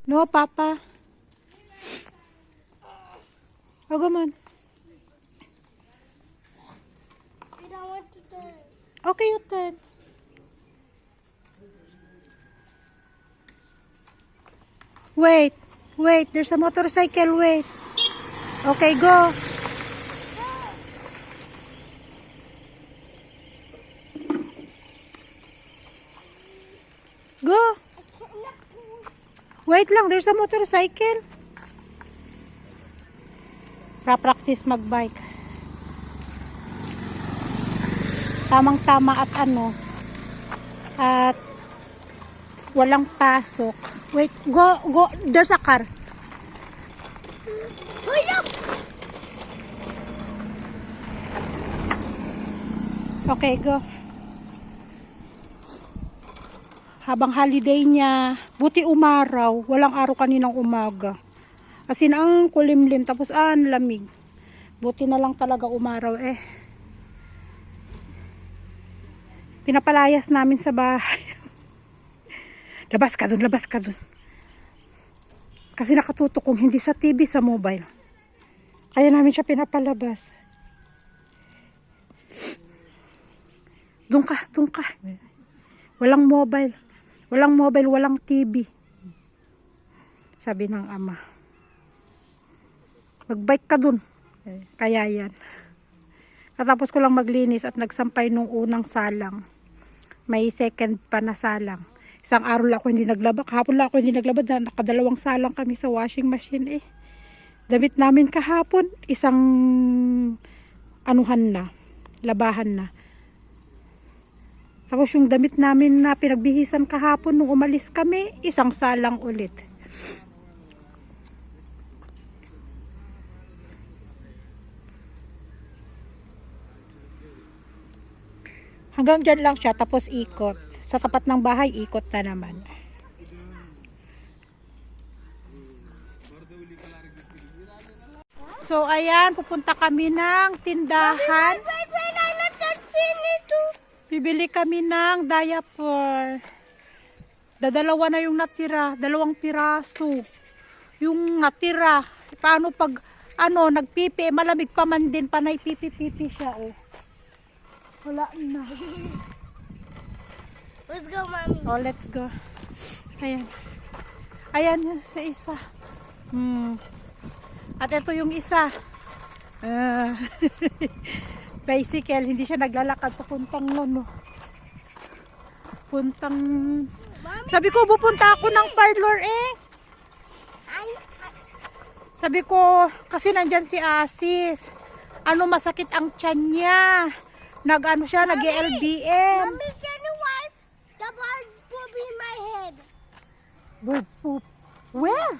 No, Papa. Oh, come on. I don't want to turn. Okay, you turn. Wait. Wait, there's a motorcycle. Wait. Okay, go. Go. Wait lang, there's a motorcycle. Pra-practice magbike. Tamang-tama at at walang pasok. Wait, go. There's a car. Hurry up! Okay, go. Habang holiday niya, buti umaraw, walang araw kaninang umaga. As in, ang kulimlim, tapos ang lamig. Buti na lang talaga umaraw Pinapalayas namin sa bahay. Labas ka dun. Kasi nakatutok kung hindi sa TV, sa mobile. Kaya namin siya pinapalabas. Doon ka. Walang mobile, walang TV. Sabi ng ama. Magbike ka dun. Kaya yan. Katapos ko lang maglinis at nagsampay nung unang salang. May second pa na salang. Isang araw lang ako hindi naglaba. Kahapon lang ako hindi naglaba. Nakadalawang salang kami sa washing machine Damit namin kahapon. Isang labahan na. Tapos yung damit namin na pinagbihisan kahapon nung umalis kami, isang salang ulit. Hanggang dyan lang siya, tapos ikot. Sa tapat ng bahay, ikot na naman. So, ayan, pupunta kami ng tindahan. Wait, I'm not finished. Bibili kami ng diaper. Dadalawa na yung natira. 2 piraso. Yung natira. Paano pag, nagpipi, malamig pa man din, panay pipi-pipi siya, Wala na. Let's go, Mommy. Oh, let's go. Ayan. Ayan, sa isa. At ito yung isa. Bicycle, hindi siya naglalakad papuntang Puntang... Sabi ko, pupunta ako ng parlor Sabi ko, kasi nandyan si Asis. Masakit ang tiyan niya. Nag-LBM. Mommy, can you wipe the bird poop in my head? Bird poop. Where?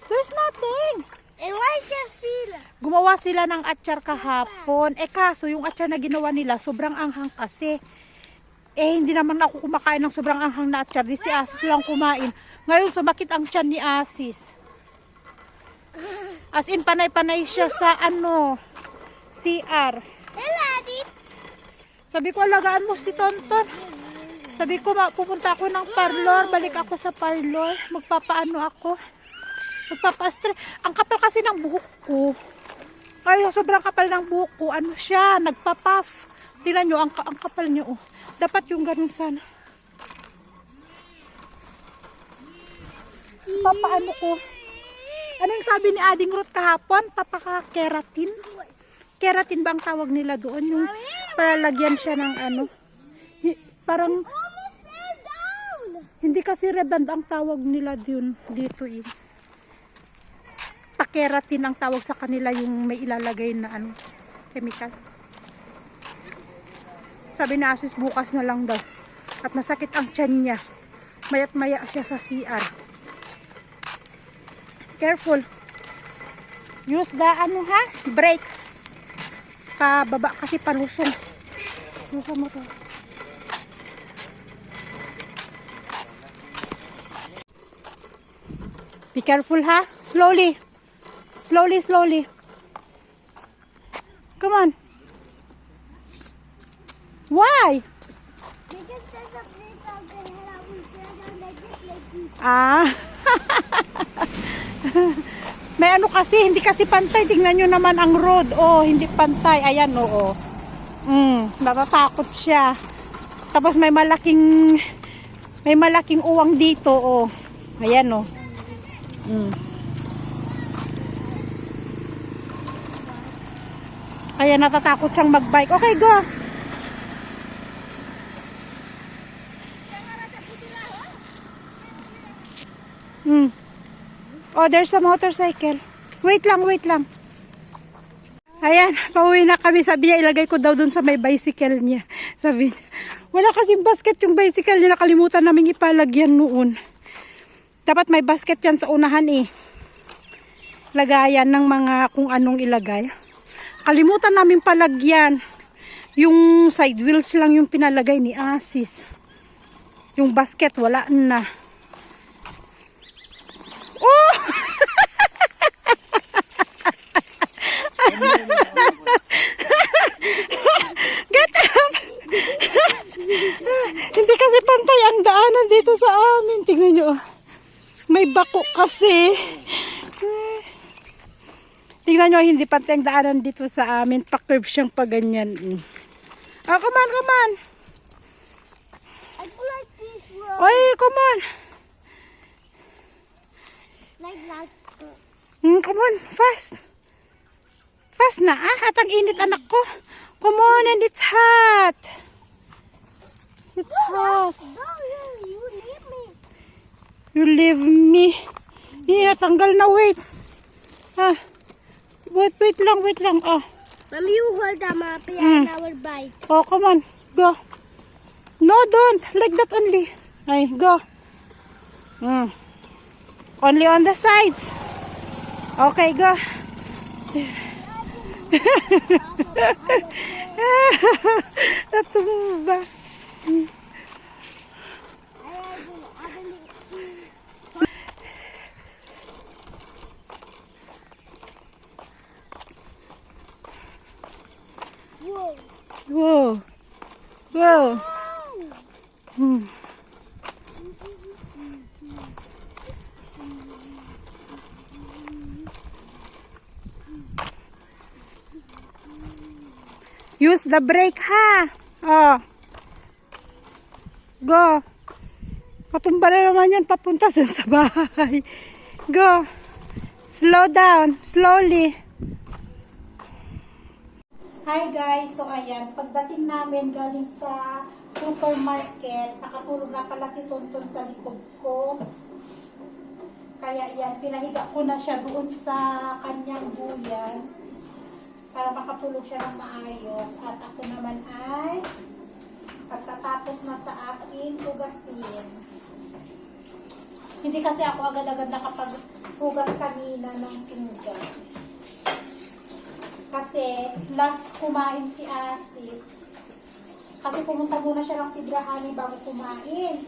There's nothing. And why is it feel? Gumawa sila ng atsar kahapon. Kaso yung atsar na ginawa nila, sobrang anghang kasi. Hindi naman ako kumakain ng sobrang anghang na atsar. Di si Asis lang kumain. Ngayon, sumakit ang tiyan ni Asis. As in, panay-panay siya sa CR. Hey, Daddy. Sabi ko, alagaan mo si Tonton. Sabi ko, pupunta ako ng parlor. Balik ako sa parlor. Magpapaano ako. Magpapastre. Ang kapal kasi ng buhok ko. Ay, sobrang kapal ng buhok ko. Siya, nagpapuff. Tingnan nyo, ang kapal nyo. Dapat yung ganun sana. Papaano ko? Ano yung sabi ni Ading Ruth kahapon? Papaka-keratin? Keratin ba ang tawag nila doon? Yung paralagyan siya ng parang... Almost fell down. Hindi kasi reband ang tawag nila dito Pa-keratin ang tawag sa kanila yung may ilalagay na chemical. Sabi ni Asis bukas na lang daw. At masakit ang tiyan niya. Mayat maya siya sa CR. Careful. Use the brake. Pababa kasi palusong. Lusong mo to. Be careful Slowly. Slowly. Come on. Why? Because Because there's a place out there and I will get down like this, like this. Ah. May ano kasi, hindi kasi pantay. Tingnan nyo naman ang road. Oh, hindi pantay. Ayan, oo. Natatakot siya. Tapos may malaking uwang dito, oh. Ayan, oh. Kaya natatakot siyang magbike. Okay, go. Oh, there's a motorcycle. Wait lang, wait lang. Ayan, pauwi na kami. Sabi niya, ilagay ko daw dun sa may bicycle niya. Sabi niya, wala kasing basket yung bicycle niya. Nakalimutan namin ipalagyan noon. Dapat may basket yan sa unahan eh. Lagayan ng mga kung anong ilagay. Kalimutan namin palagyan. Yung side wheels lang yung pinalagay ni Asis. Yung basket, wala na. Oh! Get up! Hindi kasi pantay ang daanan dito sa amin. Tingnan nyo. May bako kasi. Tingnan nyo, hindi pantay ang daanan dito sa amin. Pa-curve siyang paganyan. Oh, come on, come on. I like this road. Oy, come on. Like last. Come on, fast. Fast na, ah. At ang init, anak ko. Come on, and it's hot. It's hot. No, you leave me. You leave me. Hindi, natanggal na, wait. Ah. Wait lang. Oh. Mom, you hold the map and our bike. Oh, come on. Go. No, don't. Like that only. Ay, go. Only on the sides. Okay, go. Natumba. Whoa. Whoa. Use the brake, ha? Oh. Go. Patumba na naman yan papunta sa bahay. Go. Slow down. Slowly. Hi guys. So ayan, pagdating namin galing sa supermarket, nakatulog na pala si Tonton sa likod ko. Kaya yan, pinahiga ko na siya doon sa kanyang buyan para makatulog siya ng maayos. At ako naman ay pagtatapos na sa aking hugasin. Hindi kasi ako agad-agad nakapaghugas kanina ng pinggan. Kasi last kumain si Asis. Kasi pumunta muna siya ng pidrahani bago kumain.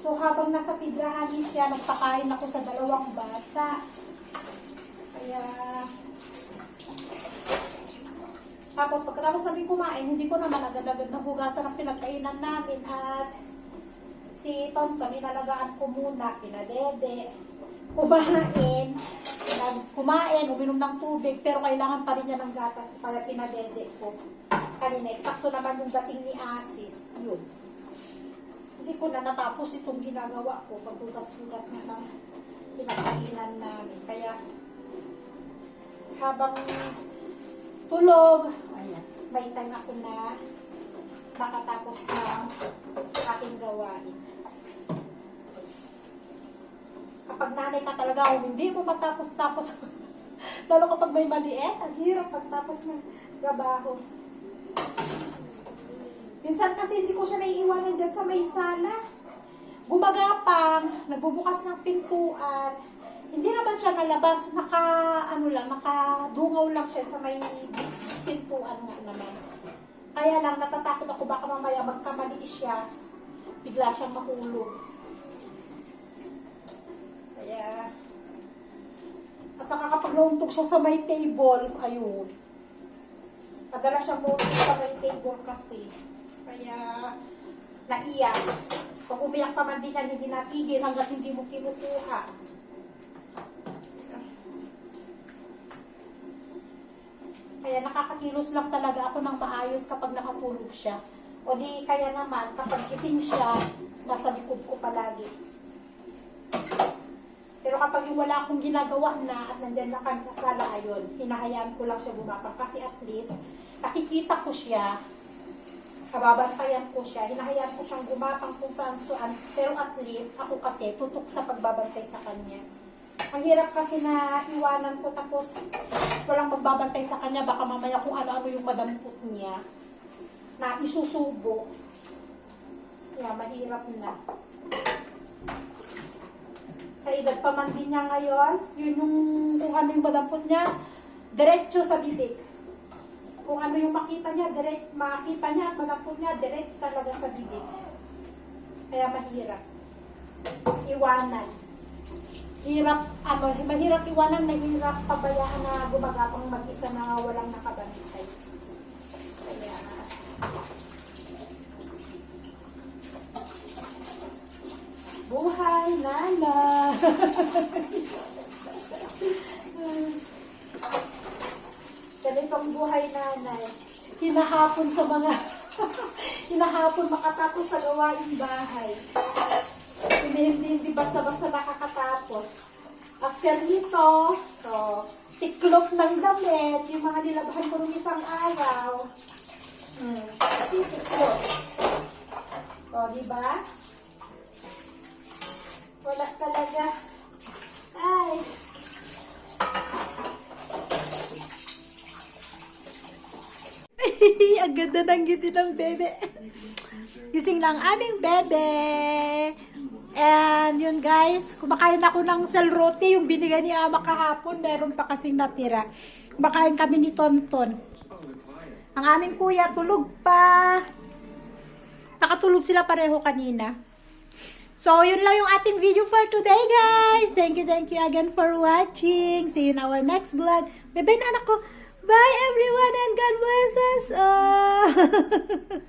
So habang nasa pidrahani siya, nagpakain ako sa 2 bata. Kaya tapos pagkatapos namin kumain, hindi ko naman agad-agad nahugasan ang pinagkainan namin at si Tonton, inalagaan ko muna, pinadede, kumain, uminom ng tubig, pero kailangan pa rin niya ng gatas, kaya pinadede ko. Kanina, eksakto naman yung dating ni Asis, yun. Hindi ko na natapos itong ginagawa ko, paghugas-hugas na ng pinagkainan namin. Kaya, habang tulog, ayan, may time ako na makatapos ng aking gawain. Kapag nanay ka talaga, hindi mo matapos-tapos. Lalo kapag may maliit, ang hirap magtapos ng trabaho. Minsan kasi hindi ko siya naiiwanan dyan sa may sala. Gumagapang, nagbubukas ng pintuan. Hindi naman siya nalabas, nakadungaw lang siya sa may pintuan nga naman. Kaya lang, natatakot ako baka mamaya magkamali siya, bigla siyang mahulog. Kaya, at saka kapag nauntog siya sa may table, ayun. Madalas siya mauntog sa may table kasi. Kaya, naiyak. Pag umiyak pa man din yan, hindi natigil hanggat hindi mo kinukuha. Kaya nakakakilos lang talaga ako ng maayos kapag nakatulog siya. O di kaya naman, kapag gising siya, nasa likod ko palagi. Pero kapag yung wala akong ginagawa na at nandyan na kami sa sala, ayun, hinahayaan ko lang siya bumapang. Kasi at least, nakikita ko siya, kababantayan ko siya, hinahayaan ko siyang gumapang kung saan. Pero at least, ako kasi, tutok sa pagbabantay sa kanya. Ang hirap kasi na iwanan ko tapos walang magbabantay sa kanya. Baka mamaya kung ano-ano yung madampot niya na isusubo. Kaya mahirap na. Sa edad pa man din niya ngayon, yun yung kung ano yung madampot niya, diretso sa bibig. Kung ano yung makita niya, makita niya at madampot niya, direct talaga sa bibig. Kaya mahirap. Iwanan. Mahirap iwanan, mahirap pabayaan na gumagapang mag-isa na walang nakabantay. Kaya, buhay, nana! Ganitong buhay, nanay. Hinahapon sa mga, hinahapon makatapos sa gawaing bahay. Hindi basta-basta nakakatapos. After nito, so, tiklop ng damit, yung mga nilabahan ko ng isang araw. Tiklop. So, diba? Wala talaga. Ay. Ang ganda ng ngiti ng bebe. Gising lang aming bebe. And yun guys, kumakain ako ng cell roti, yung binigay ni ama kahapon, meron pa kasing natira. Kumakain kami ni Tonton. Ang aming kuya tulog pa. Nakatulog sila pareho kanina. So yun lang yung ating video for today guys. Thank you again for watching. See you in our next vlog. Bye-bye na anak ko. Bye everyone and God bless us all.